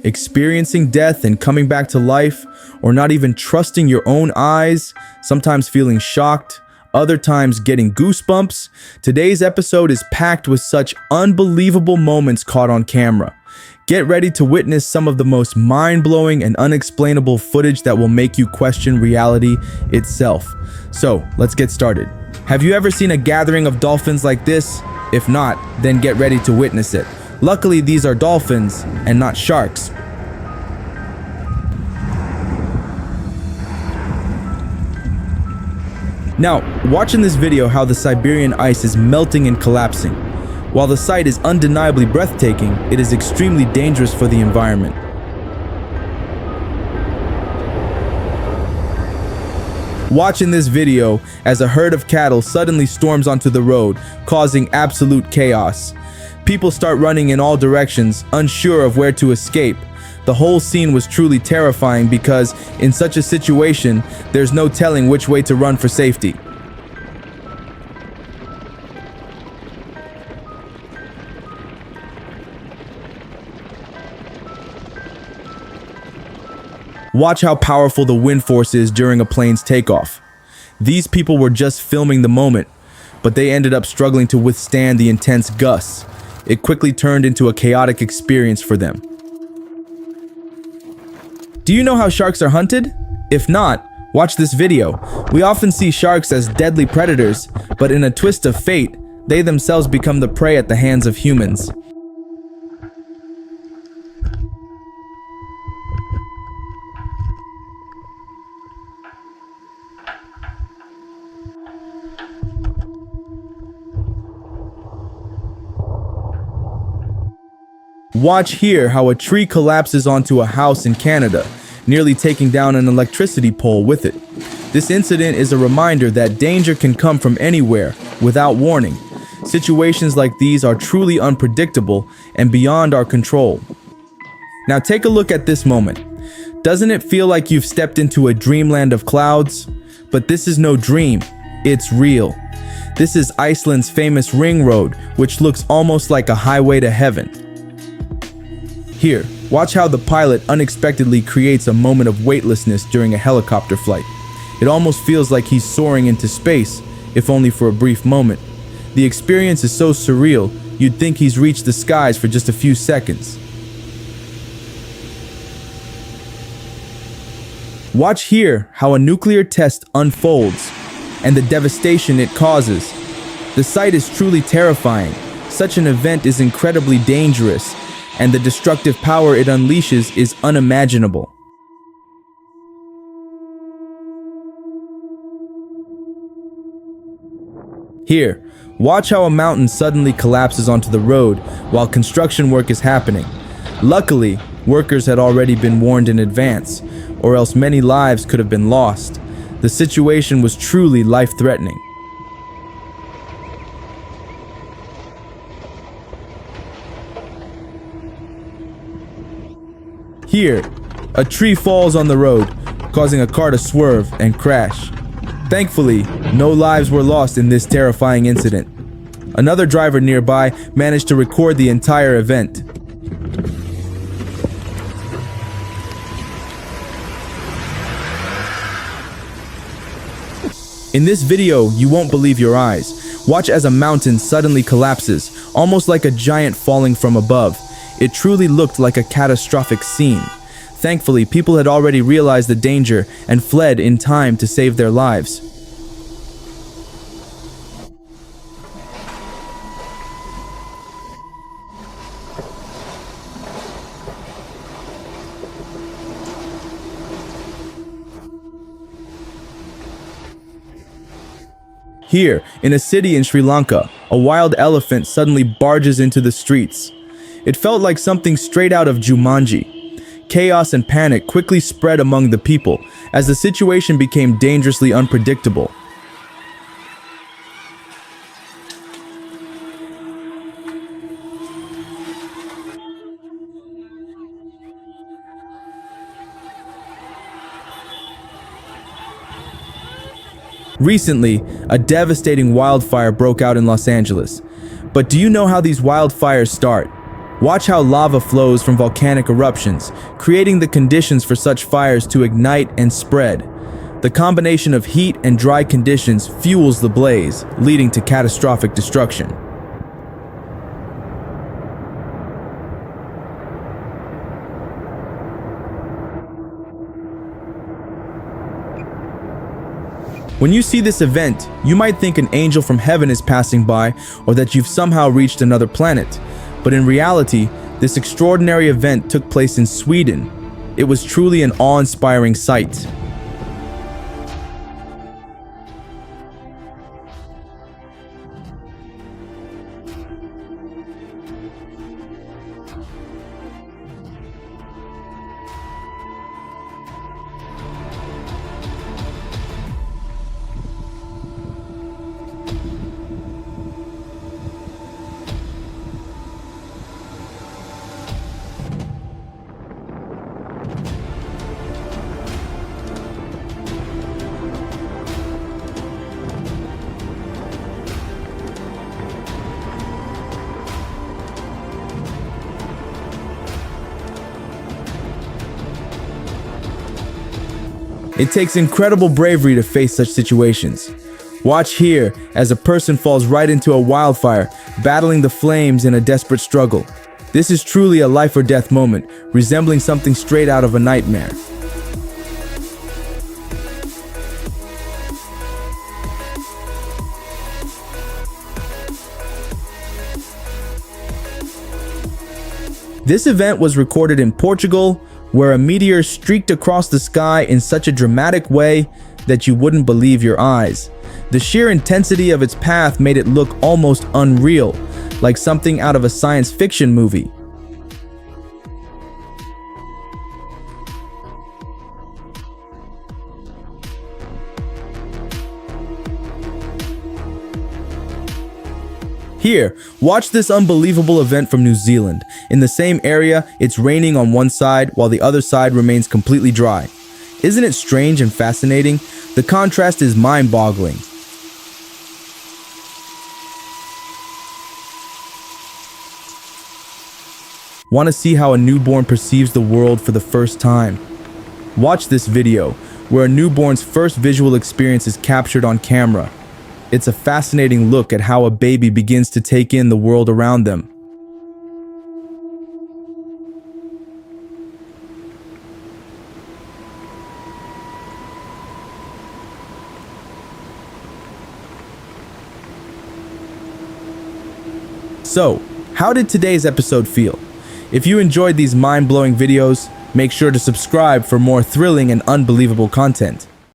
Experiencing death and coming back to life, or not even trusting your own eyes, sometimes feeling shocked, other times getting goosebumps. Today's episode is packed with such unbelievable moments caught on camera. Get ready to witness some of the most mind-blowing and unexplainable footage that will make you question reality itself. So, let's get started. Have you ever seen a gathering of dolphins like this? If not, then get ready to witness it. Luckily, these are dolphins and not sharks. Now, watch in this video how the Siberian ice is melting and collapsing. While the sight is undeniably breathtaking, it is extremely dangerous for the environment. Watch in this video as a herd of cattle suddenly storms onto the road, causing absolute chaos. People start running in all directions, unsure of where to escape. The whole scene was truly terrifying because, in such a situation, there's no telling which way to run for safety. Watch how powerful the wind force is during a plane's takeoff. These people were just filming the moment, but they ended up struggling to withstand the intense gusts. It quickly turned into a chaotic experience for them. Do you know how sharks are hunted? If not, watch this video. We often see sharks as deadly predators, but in a twist of fate, they themselves become the prey at the hands of humans. Watch here how a tree collapses onto a house in Canada, nearly taking down an electricity pole with it. This incident is a reminder that danger can come from anywhere, without warning. Situations like these are truly unpredictable and beyond our control. Now take a look at this moment. Doesn't it feel like you've stepped into a dreamland of clouds? But this is no dream, it's real. This is Iceland's famous ring road, which looks almost like a highway to heaven. Here, watch how the pilot unexpectedly creates a moment of weightlessness during a helicopter flight. It almost feels like he's soaring into space, if only for a brief moment. The experience is so surreal, you'd think he's reached the skies for just a few seconds. Watch here how a nuclear test unfolds, and the devastation it causes. The sight is truly terrifying. Such an event is incredibly dangerous, and the destructive power it unleashes is unimaginable. Here, watch how a mountain suddenly collapses onto the road while construction work is happening. Luckily, workers had already been warned in advance, or else many lives could have been lost. The situation was truly life-threatening. Here, a tree falls on the road, causing a car to swerve and crash. Thankfully, no lives were lost in this terrifying incident. Another driver nearby managed to record the entire event. In this video, you won't believe your eyes. Watch as a mountain suddenly collapses, almost like a giant falling from above. It truly looked like a catastrophic scene. Thankfully, people had already realized the danger and fled in time to save their lives. Here, in a city in Sri Lanka, a wild elephant suddenly barges into the streets. It felt like something straight out of Jumanji. Chaos and panic quickly spread among the people as the situation became dangerously unpredictable. Recently, a devastating wildfire broke out in Los Angeles. But do you know how these wildfires start? Watch how lava flows from volcanic eruptions, creating the conditions for such fires to ignite and spread. The combination of heat and dry conditions fuels the blaze, leading to catastrophic destruction. When you see this event, you might think an angel from heaven is passing by or that you've somehow reached another planet. But in reality, this extraordinary event took place in Sweden. It was truly an awe-inspiring sight. It takes incredible bravery to face such situations. Watch here as a person falls right into a wildfire, battling the flames in a desperate struggle. This is truly a life or death moment, resembling something straight out of a nightmare. This event was recorded in Portugal, where a meteor streaked across the sky in such a dramatic way that you wouldn't believe your eyes. The sheer intensity of its path made it look almost unreal, like something out of a science fiction movie. Here, watch this unbelievable event from New Zealand. In the same area, it's raining on one side while the other side remains completely dry. Isn't it strange and fascinating? The contrast is mind-boggling. Want to see how a newborn perceives the world for the first time? Watch this video, where a newborn's first visual experience is captured on camera. It's a fascinating look at how a baby begins to take in the world around them. So, how did today's episode feel? If you enjoyed these mind-blowing videos, make sure to subscribe for more thrilling and unbelievable content.